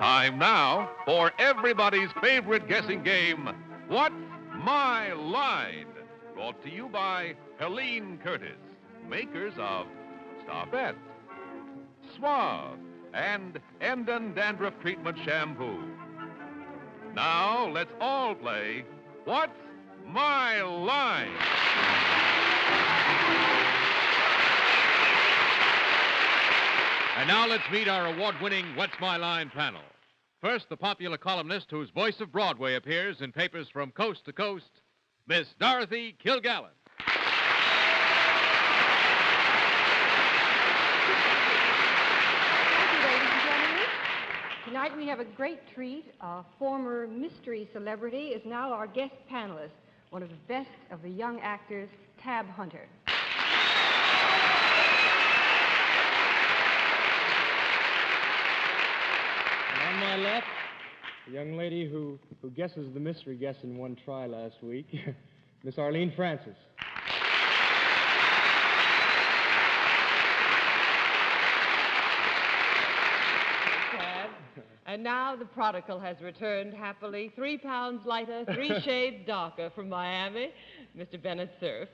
Time now for everybody's favorite guessing game, What's My Line? Brought to you by Arlene Curtis, makers of Starfet, Suave, and Endon Dandruff Treatment Shampoo. Now, let's all play What's My Line? And now let's meet our award-winning What's My Line panel. First, the popular columnist whose Voice of Broadway appears in papers from coast to coast, Miss Dorothy Kilgallen. Thank you, ladies and gentlemen. Tonight we have a great treat. A former mystery celebrity is now our guest panelist, one of the best of the young actors, Tab Hunter. On my left, a young lady who guesses the mystery guess in one try last week, Miss Arlene Francis. Tab. And now the prodigal has returned happily, 3 pounds lighter, 3 shades darker from Miami, Mr. Bennett Cerf.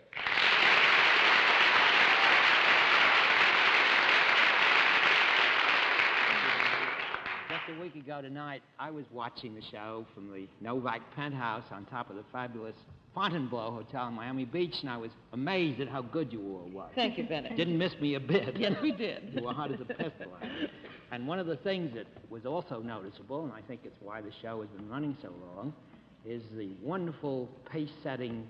Just a week ago tonight, I was watching the show from the Novak penthouse on top of the fabulous Fontainebleau Hotel in Miami Beach, and I was amazed at how good you all were. Thank you, Bennett. Didn't miss me a bit. Yes, we did. You were hot as a pistol. And one of the things that was also noticeable, and I think it's why the show has been running so long, is the wonderful pace-setting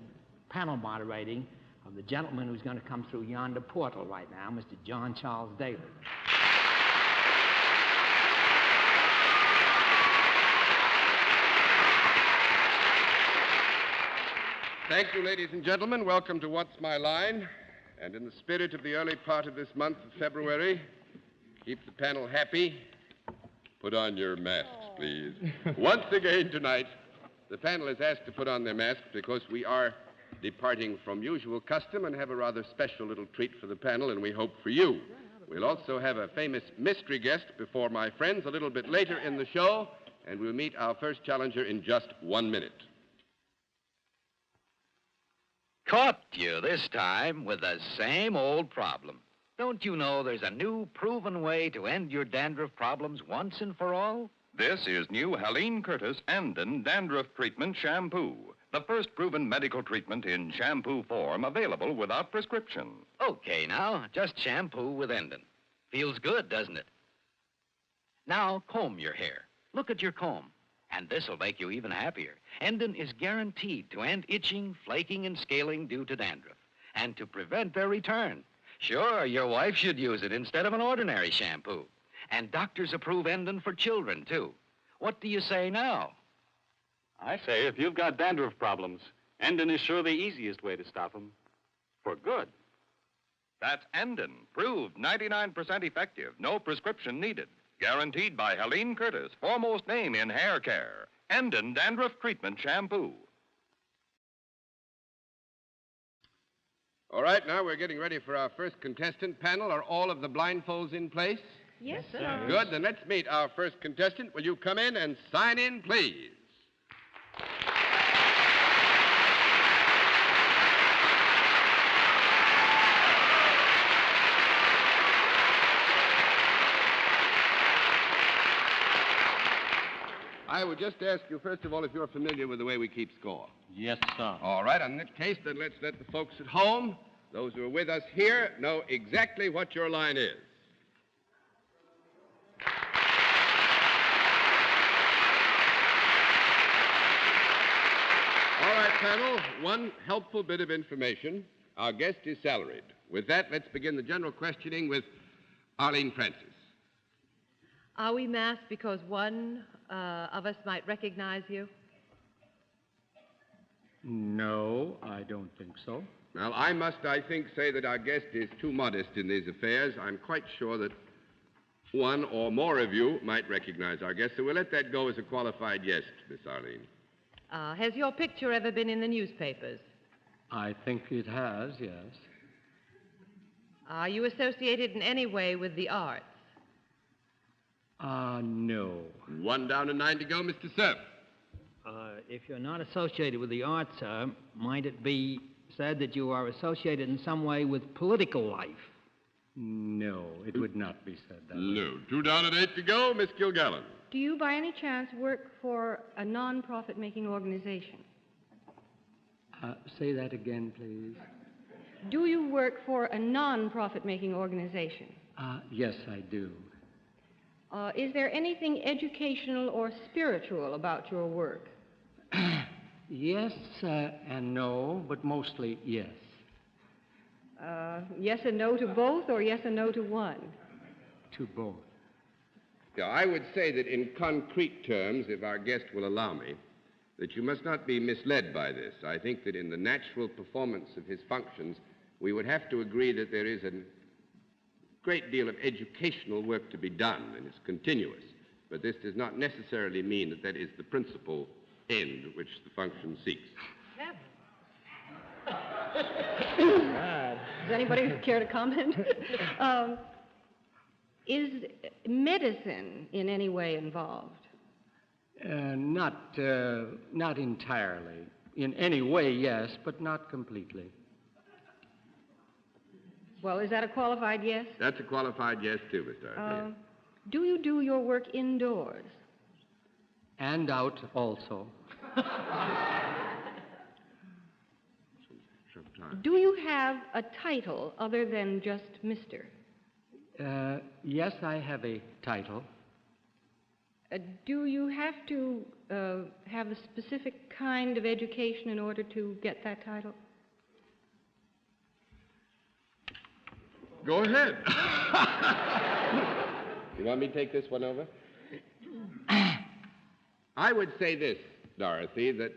panel moderating of the gentleman who's going to come through yonder portal right now, Mr. John Charles Daly. Thank you, ladies and gentlemen. Welcome to What's My Line? And in the spirit of the early part of this month of February, keep the panel happy. Put on your masks, please. Once again tonight, the panel is asked to put on their masks because we are departing from usual custom and have a rather special little treat for the panel, and we hope for you. We'll also have a famous mystery guest before my friends a little bit later in the show, and we'll meet our first challenger in just 1 minute. Caught you this time with the same old problem. Don't you know there's a new proven way to end your dandruff problems once and for all? This is new Arlene Curtis Endon Dandruff Treatment Shampoo, the first proven medical treatment in shampoo form available without prescription. Okay, now, just shampoo with Endon. Feels good, doesn't it? Now, comb your hair. Look at your comb. And this'll make you even happier. Endon is guaranteed to end itching, flaking, and scaling due to dandruff, and to prevent their return. Sure, your wife should use it instead of an ordinary shampoo. And doctors approve Endon for children, too. What do you say now? I say if you've got dandruff problems, Endon is sure the easiest way to stop them. For good. That's Endon, proved 99% effective, no prescription needed. Guaranteed by Arlene Curtis, foremost name in hair care. Endon Dandruff Treatment Shampoo. All right, now we're getting ready for our first contestant panel. Are all of the blindfolds in place? Yes, sir. Good, then let's meet our first contestant. Will you come in and sign in, please? I would just ask you, first of all, if you're familiar with the way we keep score. Yes, sir. All right, in that case, then let's let the folks at home, those who are with us here, know exactly what your line is. All right, panel, one helpful bit of information. Our guest is salaried. With that, let's begin the general questioning with Arlene Francis. Are we masked because one of us might recognize you? No, I don't think so. Well, I must, I think, say that our guest is too modest in these affairs. I'm quite sure that one or more of you might recognize our guest, so we'll let that go as a qualified yes, Miss Arlene. Has your picture ever been in the newspapers? I think it has, yes. Are you associated in any way with the arts? No. 1 down and 9 to go, Mr. Cerf. If you're not associated with the arts, sir, might it be said that you are associated in some way with political life? No, it would not be said that way. No. 2 down and 8 to go, Miss Kilgallen. Do you, by any chance, work for a non-profit-making organization? Say that again, please. Do you work for a non-profit-making organization? Yes, I do. Is there anything educational or spiritual about your work? Yes and no, but mostly yes. Yes and no to both, or yes and no to one? To both. Yeah, I would say that in concrete terms, if our guest will allow me, that you must not be misled by this. I think that in the natural performance of his functions, we would have to agree that there is a great deal of educational work to be done, and it's continuous. But this does not necessarily mean that that is the principal end which the function seeks. Does anybody care to comment? Is medicine in any way involved? Not entirely. In any way, yes, but not completely. Well, is that a qualified yes? That's a qualified yes, too, Mr. Arlene. Do you do your work indoors? And out also. Do you have a title other than just Mr.? Yes, I have a title. Do you have to have a specific kind of education in order to get that title? Go ahead. You want me to take this one over? I would say this, Dorothy, that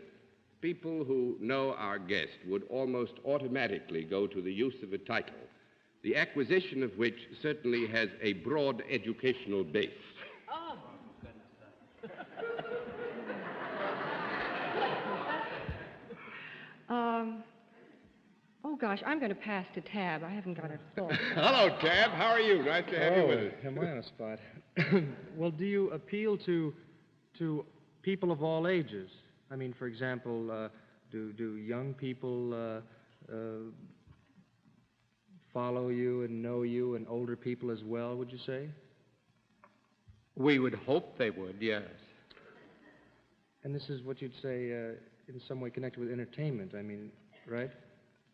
people who know our guest would almost automatically go to the use of a title, the acquisition of which certainly has a broad educational base. Oh, gosh, I'm going to pass to Tab. I haven't got a thought. Hello, Tab. How are you? Nice to have you with us. Am I on a spot? Well, do you appeal to people of all ages? I mean, for example, do young people follow you and know you, and older people as well, would you say? We would hope they would, yes. And this is what you'd say in some way connected with entertainment, I mean, right?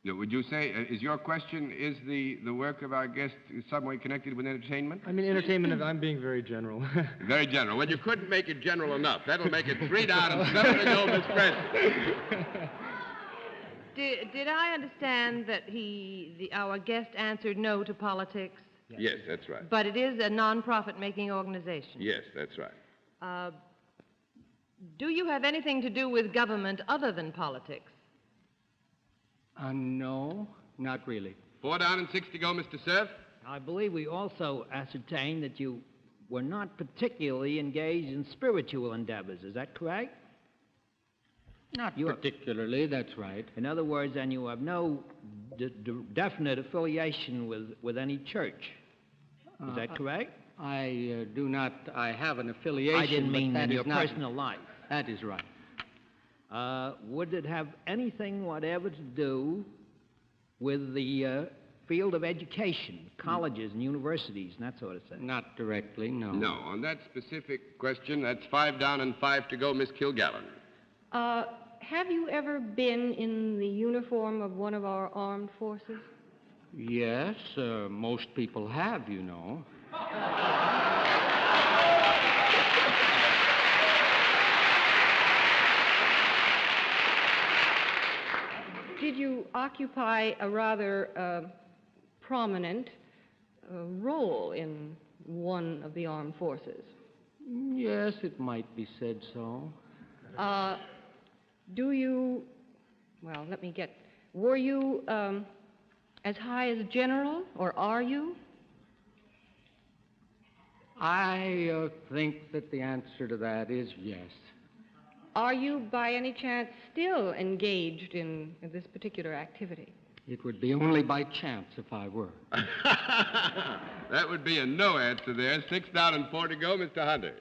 Now, would you say, is your question, is the work of our guest in some way connected with entertainment? I mean, entertainment, I'm being very general. Very general. Well, you couldn't make it general enough. That'll make it 3 down and 7 to go, Miss Francis. Did I understand that our guest answered no to politics? Yes, that's right. But it is a non-profit-making organization. Yes, that's right. Do you have anything to do with government other than politics? No, not really. 4 down and 6 to go, Mr. Cerf. I believe we also ascertained that you were not particularly engaged in spiritual endeavors. Is that correct? Not particularly, that's right. In other words, then, you have no definite affiliation with any church. Is that correct? I do not. I have an affiliation. I didn't mean in your not, personal life. That is right. Would it have anything whatever to do with the field of education, colleges and universities and that sort of thing? Not directly, no. No. On that specific question, that's 5 down and 5 to go, Miss Kilgallen. Have you ever been in the uniform of one of our armed forces? Yes, most people have, you know. Did you occupy a rather prominent role in one of the armed forces? Yes, it might be said so. Were you as high as general, or are you? I think that the answer to that is yes. Are you, by any chance, still engaged in this particular activity? It would be only by chance if I were. That would be a no answer there. 6 down and 4 to go, Mr. Hunter.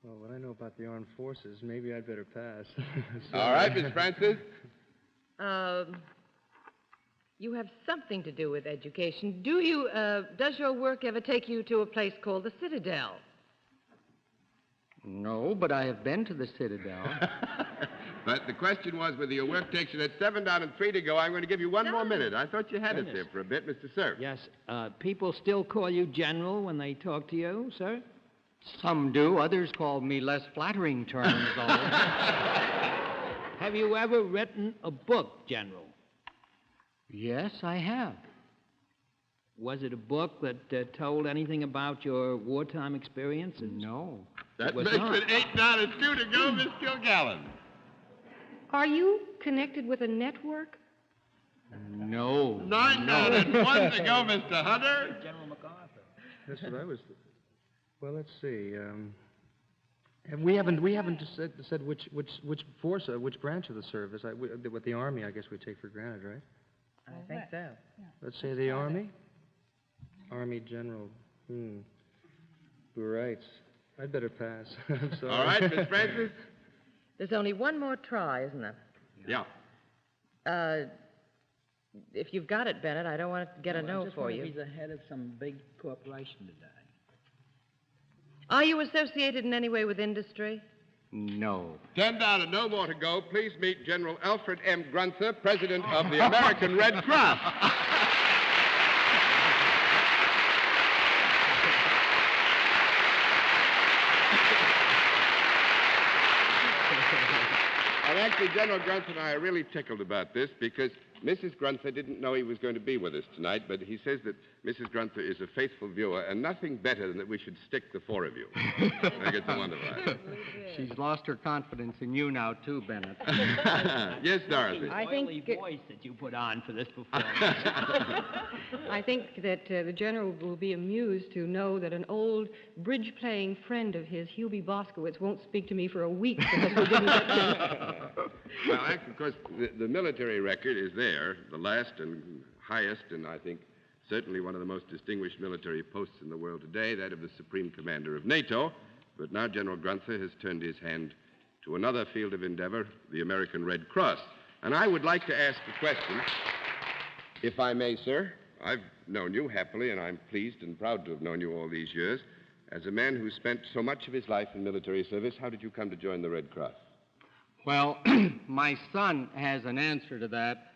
Well, what I know about the armed forces, maybe I'd better pass. All right, Miss Francis. You have something to do with education. Does your work ever take you to a place called the Citadel? No, but I have been to the Citadel. But the question was whether your work takes you. At 7 down and 3 to go. I'm going to give you one more minute. I thought you had us there for a bit, Mr. Cerf. Yes, people still call you General when they talk to you, sir? Some do. Others call me less flattering terms, though. Have you ever written a book, General? Yes, I have. Was it a book that told anything about your wartime experiences? No. That was makes not. it 8 down and 2 to go, Miss Kilgallen. Are you connected with a network? No. 9 down and 1 to go, Mr. Hunter. General MacArthur. That's what I was... Well, let's see. We haven't said which force, which branch of the service. With the Army, I guess we take for granted, right? I think so. Let's say the Army. Army General. Right. I'd better pass. I'm sorry. All right, Miss Francis. There's only one more try, isn't there? Yeah. If you've got it, Bennett, I don't want to get a no for you. He's the head of some big corporation today. Are you associated in any way with industry? No. 10 down and no more to go. Please meet General Alfred M. Grunther, President of the American Red Cross. And actually, General Grunther and I are really tickled about this because Mrs. Grunther didn't know he was going to be with us tonight, but he says that Mrs. Grunther is a faithful viewer and nothing better than that we should stick the 4 of you. I think it's a wonderful idea. She's lost her confidence in you now, too, Bennett. Yes, Dorothy. I think voice that you put on for this performance. I think that the General will be amused to know that an old bridge-playing friend of his, Hubie Boskowitz, won't speak to me for a week because we didn't get to... Well, actually, of course, the military record is there, the last and highest, and I think certainly one of the most distinguished military posts in the world today, that of the Supreme Commander of NATO. But now General Grunther has turned his hand to another field of endeavor, the American Red Cross. And I would like to ask a question, if I may, sir. I've known you happily, and I'm pleased and proud to have known you all these years. As a man who spent so much of his life in military service, how did you come to join the Red Cross? Well, my son has an answer to that,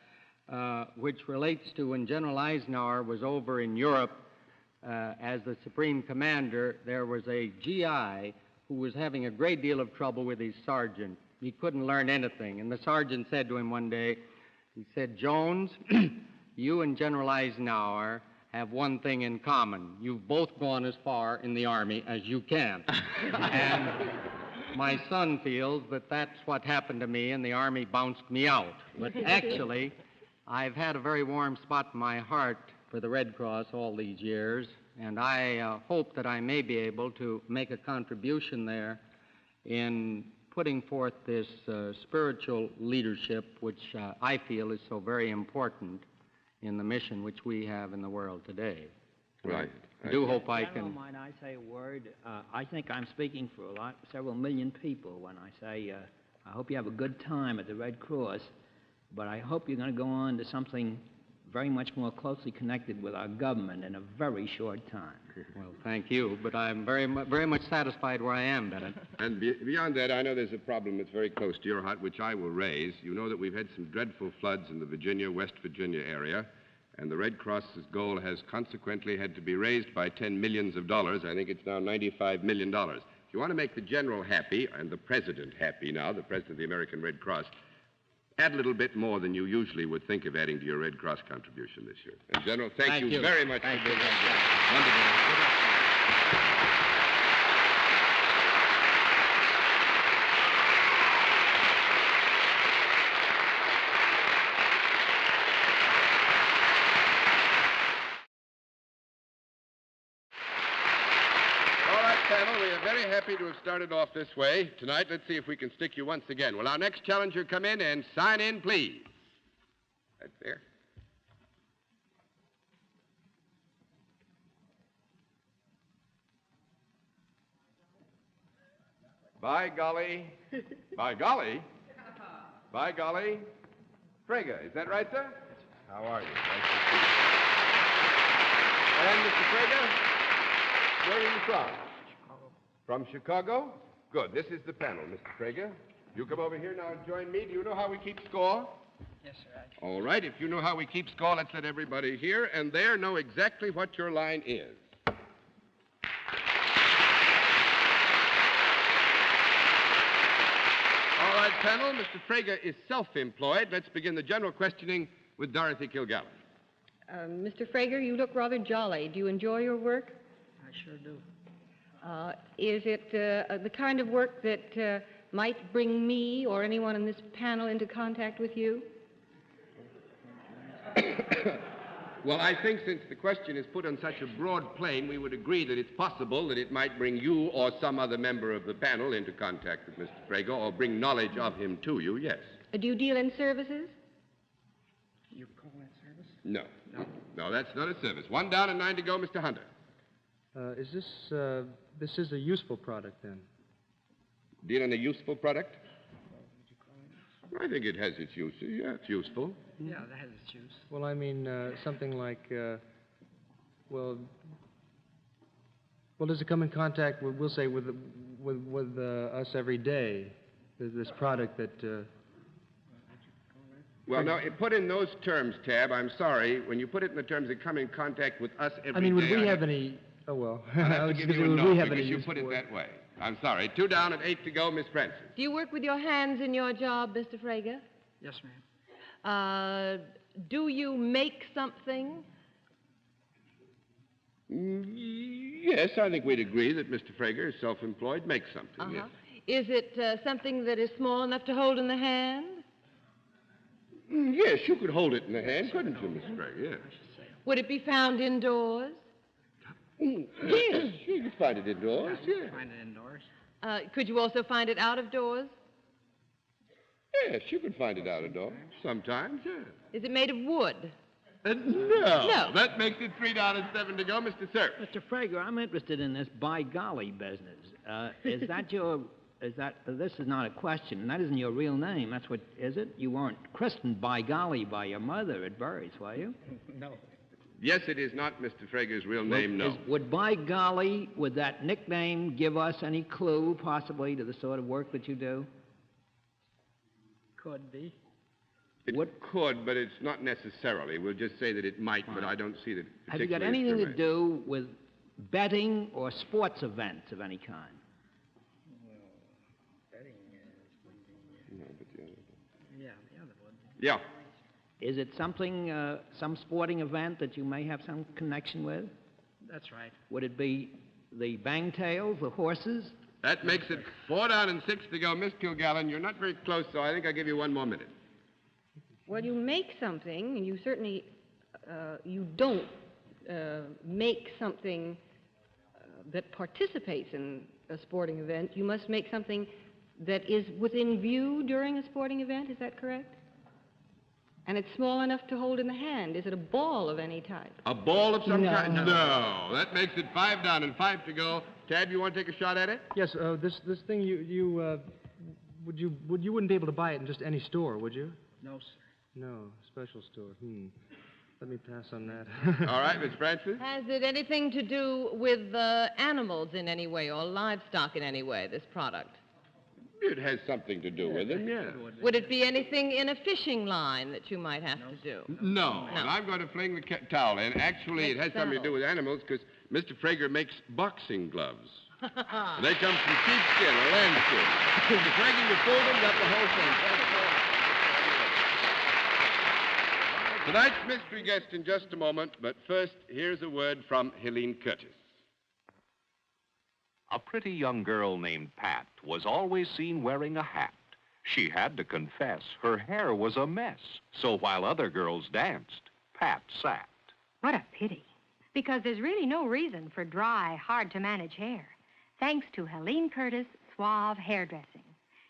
which relates to when General Eisenhower was over in Europe as the Supreme Commander. There was a GI who was having a great deal of trouble with his sergeant. He couldn't learn anything. And the sergeant said to him one day, he said, "Jones, you and General Eisenhower have one thing in common. You've both gone as far in the Army as you can." And my son feels that that's what happened to me, and the Army bounced me out. But actually, I've had a very warm spot in my heart for the Red Cross all these years, and I hope that I may be able to make a contribution there in putting forth this spiritual leadership, which I feel is so very important in the mission which we have in the world today. Right. I do hope I General, can... might I say a word? I think I'm speaking for several million people when I say I hope you have a good time at the Red Cross, but I hope you're going to go on to something very much more closely connected with our government in a very short time. Well, thank you, but I'm very much satisfied where I am, Bennett. And beyond that, I know there's a problem that's very close to your heart, which I will raise. You know that we've had some dreadful floods in the West Virginia area, and the Red Cross's goal has consequently had to be raised by $10 million. I think it's now $95 million. If you want to make the General happy and the President happy now, the President of the American Red Cross, add a little bit more than you usually would think of adding to your Red Cross contribution this year. And General, thank you very much for being here. Wonderful. Panel, we are very happy to have started off this way. Tonight, let's see if we can stick you once again. Will our next challenger come in and sign in, please? Right there. By golly. By golly? By golly. Frager, is that right, sir? How are you? Nice to see you. And, Mr. Frager, where are you from? Chicago. From Chicago? Good. This is the panel, Mr. Frager. You come over here now and join me. Do you know how we keep score? Yes, sir. All right. If you know how we keep score, let's let everybody here and there know exactly what your line is. All right, panel. Mr. Frager is self-employed. Let's begin the general questioning with Dorothy Kilgallen. Mr. Frager, you look rather jolly. Do you enjoy your work? I sure do. Is it the kind of work that might bring me or anyone in this panel into contact with you? Well, I think since the question is put on such a broad plane, we would agree that it's possible that it might bring you or some other member of the panel into contact with Mr. Frager or bring knowledge of him to you, yes. Do you deal in services? You call that service? No. No, that's not a service. 1 down and 9 to go, Mr. Hunter. Is this is a useful product, then? Deal in a useful product? I think it has its use. Yeah, it's useful. Yeah, that has its use. Well, I mean, something like, well, does it come in contact with, we'll say, with us every day? This product that... Well, no, put in those terms, Tab. I'm sorry. When you put it in the terms that come in contact with us every day... I mean, would we have any... Oh, well. I'll have to give you a note we have because any you use put it for that way. I'm sorry. 2 down and 8 to go, Miss Francis. Do you work with your hands in your job, Mr. Frager? Yes, ma'am. Do you make something? Yes, I think we'd agree that Mr. Frager is self-employed, makes something, yes. Is it something that is small enough to hold in the hand? Yes, you could hold it in the hand, couldn't you, Miss Frager? Yes. Would it be found indoors? Yes, you could find it indoors, yes. Find it indoors. Could you also find it out of doors? Yes, you could find it out of doors. Sometimes, yes. Is it made of wood? No. No. That makes it 3 down and 7 to go, Mr. Cerf. Mr. Frager, I'm interested in this by golly business. Is that your... this is not a question. That isn't your real name. That's what... Is it? You weren't christened by golly by your mother at Burry's, were you? No. Yes, it is not Mr. Frager's real name, no. Would by golly, would that nickname give us any clue, possibly, to the sort of work that you do? Could be. It could, but it's not necessarily. We'll just say that it might, but I don't see that. Have you got anything to do with betting or sports events of any kind? Well, betting is... No, but the other... Yeah, the other one. Yeah. Is it something, some sporting event that you may have some connection with? That's right. Would it be the bangtails, the horses? That makes it 4 down and 6 to go. Miss Kilgallen, you're not very close, so I think I'll give you 1 more minute. Well, you make something, and you certainly, you don't make something that participates in a sporting event. You must make something that is within view during a sporting event. Is that correct? And it's small enough to hold in the hand. Is it a ball of any type? A ball of some kind? No. That makes it 5 down and 5 to go. Tab, you want to take a shot at it? Yes, this thing you wouldn't be able to buy it in just any store, would you? No, sir. No, special store. Let me pass on that. All right, Miss Francis. Has it anything to do with animals in any way or livestock in any way, this product? It has something to do with it, yes. Would it be anything in a fishing line that you might have to do? No. And I'm going to fling the towel in. Actually, it has something to do with animals because Mr. Frager makes boxing gloves. They come from sheepskin or lambskin. Mr. Frager, you fooled him, got the whole thing. Tonight's mystery guest in just a moment, but first, here's a word from Helene Curtis. A pretty young girl named Pat was always seen wearing a hat. She had to confess her hair was a mess. So while other girls danced, Pat sat. What a pity. Because there's really no reason for dry, hard-to-manage hair. Thanks to Helene Curtis Suave Hairdressing.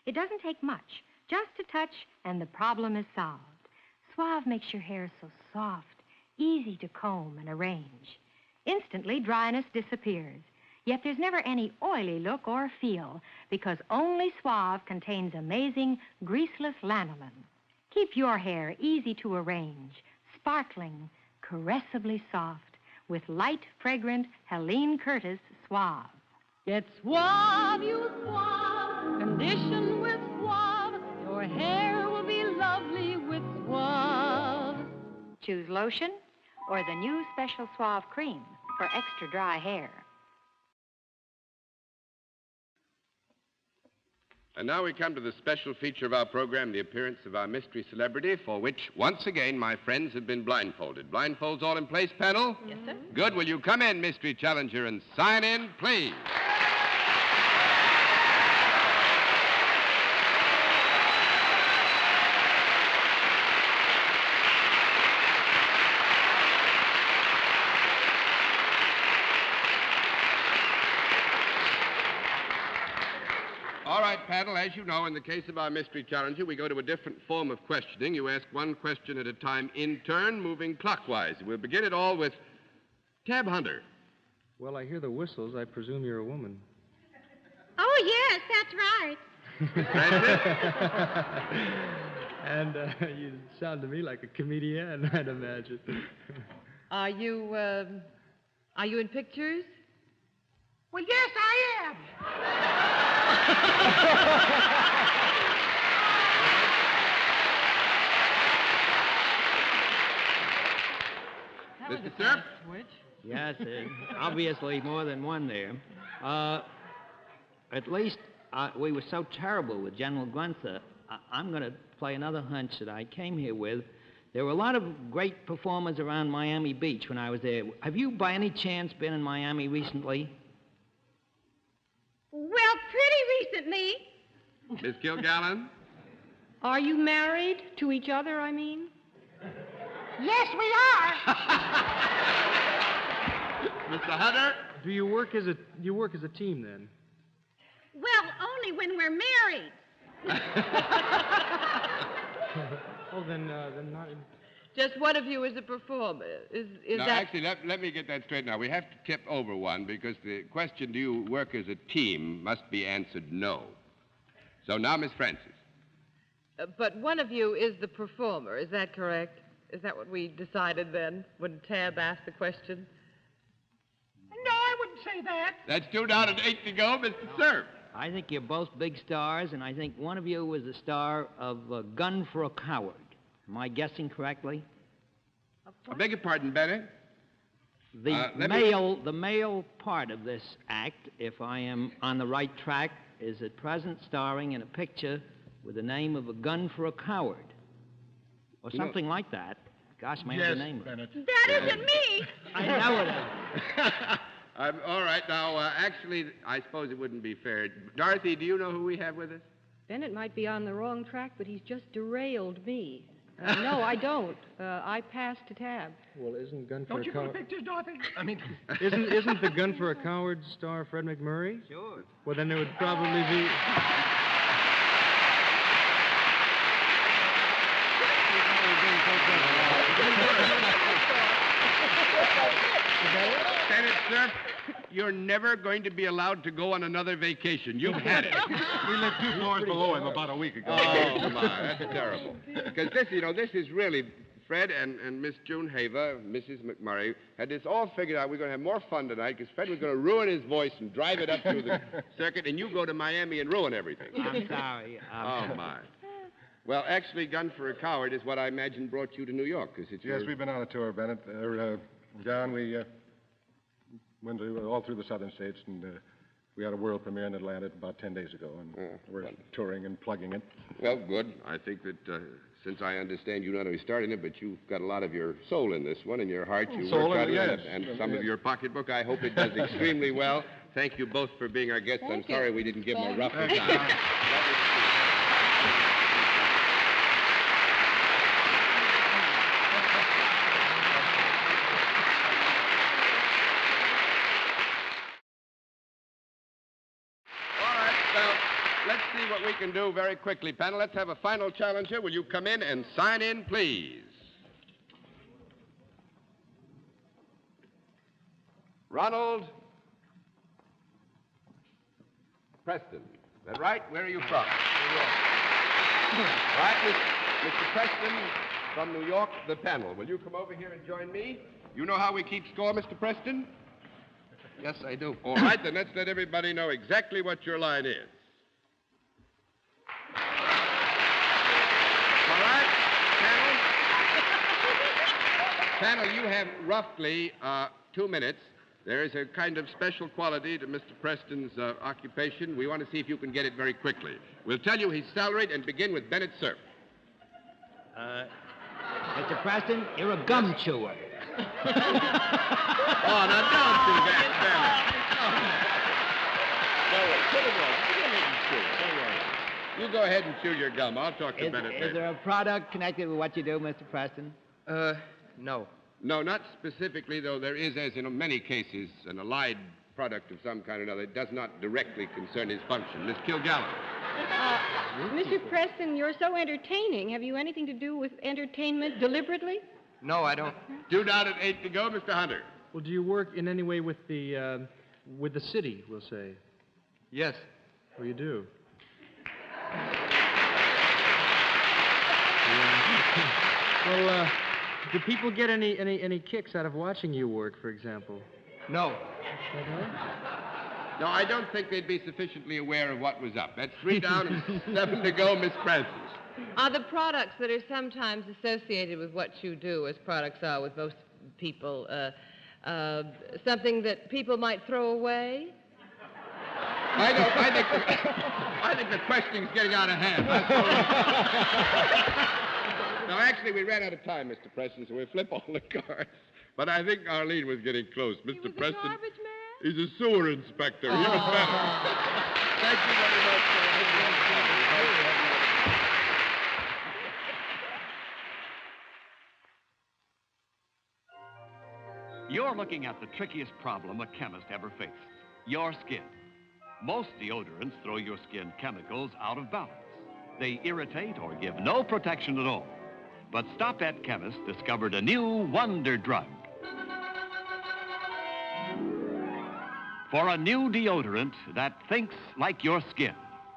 It doesn't take much, just a touch, and the problem is solved. Suave makes your hair so soft, easy to comb and arrange. Instantly, dryness disappears. Yet there's never any oily look or feel because only Suave contains amazing greaseless lanolin. Keep your hair easy to arrange, sparkling, caressively soft with light, fragrant Helene Curtis Suave. Get Suave, use Suave, condition with Suave. Your hair will be lovely with Suave. Choose lotion or the new special Suave cream for extra dry hair. And now we come to the special feature of our program, the appearance of our mystery celebrity, for which, once again, my friends have been blindfolded. Blindfolds all in place, panel? Yes, sir. Good. Will you come in, mystery challenger, and sign in, please? All right, panel, as you know, in the case of our mystery challenger, we go to a different form of questioning. You ask one question at a time in turn, moving clockwise. We'll begin it all with Tab Hunter. Well, I hear the whistles. I presume you're a woman. Oh, yes, that's right. And you sound to me like a comedian, I'd imagine. Are you in pictures? Well, yes, I am. Mr. Cerf? Yes, obviously more than one there. At least we were so terrible with General Gunther. I'm going to play another hunch that I came here with. There were a lot of great performers around Miami Beach when I was there. Have you, by any chance, been in Miami recently? Well, pretty recently. Miss Kilgallen? Are you married to each other, I mean? Yes, we are. Mr. Hunter? Do you work as a team then? Well, only when we're married. Oh, then not. Just one of you is a performer. Is Now, that... actually, let me get that straight now. We have to tip over one because the question, do you work as a team, must be answered no. So now, Miss Francis. But one of you is the performer, is that correct? Is that what we decided then when Tab asked the question? No, I wouldn't say that. That's 2 down and 8 to go, Mr. Cerf. I think you're both big stars, and I think one of you was the star of Gun for a Coward. Am I guessing correctly? I beg your pardon, Bennett? The male part of this act, if I am on the right track, is at present starring in a picture with the name of A Gun for a Coward. Or something like that. Gosh, may I have the name of it? That isn't me. I know it is. All right, now, actually, I suppose it wouldn't be fair. Dorothy, do you know who we have with us? Bennett might be on the wrong track, but he's just derailed me. No, I don't. I passed to Tab. Well, isn't Gun for Don't a you go to Coward? pictures, Dorothy? I mean... Isn't the Gun for a Coward star Fred MacMurray? Sure. Well, then there would probably be. Bennett, sir, you're never going to be allowed to go on another vacation. You've had it. We lived 2 floors below him about a week ago. Oh, my, that's terrible. Because this is really, Fred and Miss June Haver, Mrs. MacMurray, had this all figured out. We're going to have more fun tonight because Fred was going to ruin his voice and drive it up through the circuit, and you go to Miami and ruin everything. I'm sorry. Oh, my. Well, actually, Gun for a Coward is what I imagine brought you to New York, because it's Yes, we've been on a tour, Bennett. John, we went all through the southern states, and we had a world premiere in Atlanta about 10 days ago, and we're touring and plugging it. Well, good. I think that since I understand you not only started it, but you've got a lot of your soul in this one, and your heart. You Soul worked in it, hard, yes. and some of your pocketbook. I hope it does extremely well. Thank you both for being our guests. I'm sorry we didn't give them a rough time. Let's see what we can do very quickly, panel. Let's have a final challenger. Will you come in and sign in, please? Ronald Preston. Is that right? Where are you from? New York. Right, Mr. Preston from New York, the panel. Will you come over here and join me? You know how we keep score, Mr. Preston? Yes, I do. All right, then let's let everybody know exactly what your line is. All right, panel? Panel, you have roughly 2 minutes. There is a kind of special quality to Mr. Preston's occupation. We want to see if you can get it very quickly. We'll tell you he's salaried and begin with Bennett Cerf. Mr. Preston, you're a gum chewer. Oh, now don't do that, Bennett. You go ahead and chew your gum. I'll talk to Bennett later. Is there a product connected with what you do, Mr. Preston? No. No, not specifically, though there is, as in many cases, an allied product of some kind or another. It does not directly concern his function. Miss Kilgallen. Mr. Preston, you're so entertaining. Have you anything to do with entertainment deliberately? No, I don't. 2 down and 8 to go, Mr. Hunter. Well, do you work in any way with the city, we'll say? Yes. Oh, you do? Well, do people get any kicks out of watching you work, for example? No. No, I don't think they'd be sufficiently aware of what was up. That's 3 down and 7 to go, Miss Francis. Are the products that are sometimes associated with what you do, as products are with most people, something that people might throw away? I think the questioning's getting out of hand. No, actually, we ran out of time, Mr. Preston, so we'll flip all the cards. But I think Arlene was getting close. Mr. Preston. Garbage man? He's a sewer inspector. He was better. Thank you very much. You're looking at the trickiest problem a chemist ever faced, your skin. Most deodorants throw your skin chemicals out of balance. They irritate or give no protection at all. But Stop-at chemists discovered a new wonder drug. For a new deodorant that thinks like your skin.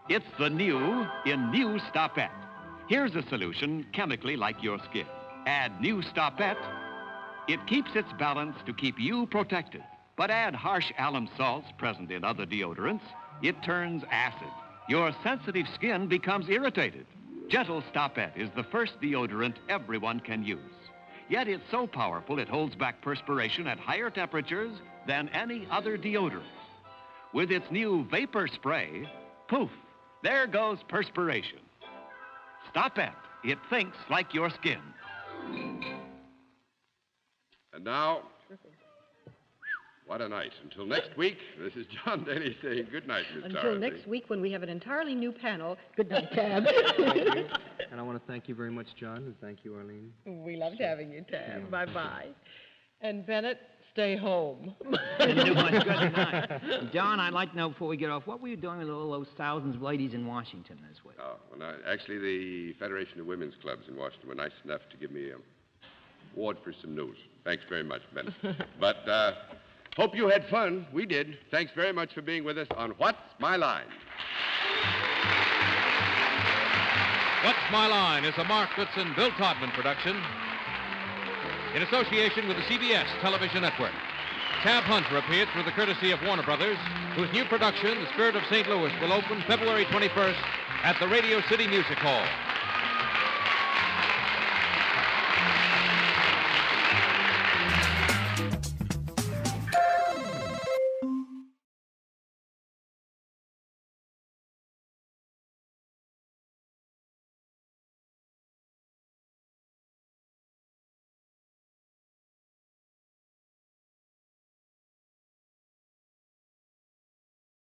It's the new in New Stop-at. Here's a solution chemically like your skin. Add New Stop-at. It keeps its balance to keep you protected. But add harsh alum salts present in other deodorants. It turns acid. Your sensitive skin becomes irritated. Gentle Stop-at is the first deodorant everyone can use. Yet it's so powerful it holds back perspiration at higher temperatures than any other deodorant. With its new vapor spray, poof, there goes perspiration. Stop-at. It thinks like your skin. And now, what a night. Until next week, this is John Daly saying good night, Miss Until Dorothy. next week when we have an entirely new panel. Good night, Tab. Thank you. And I want to thank you very much, John, and thank you, Arlene. We loved having you, Tab. Bye-bye. And Bennett, stay home. Didn't do much good tonight. John, I'd like to know before we get off, what were you doing with all those thousands of ladies in Washington this week? Oh, well, no, actually, the Federation of Women's Clubs in Washington were nice enough to give me an award for some news. Thanks very much, Bennett. But hope you had fun. We did. Thanks very much for being with us on What's My Line? What's My Line is a Mark Goodson, Bill Todman production in association with the CBS television network. Tab Hunter appeared through the courtesy of Warner Brothers, whose new production, The Spirit of St. Louis, will open February 21st at the Radio City Music Hall.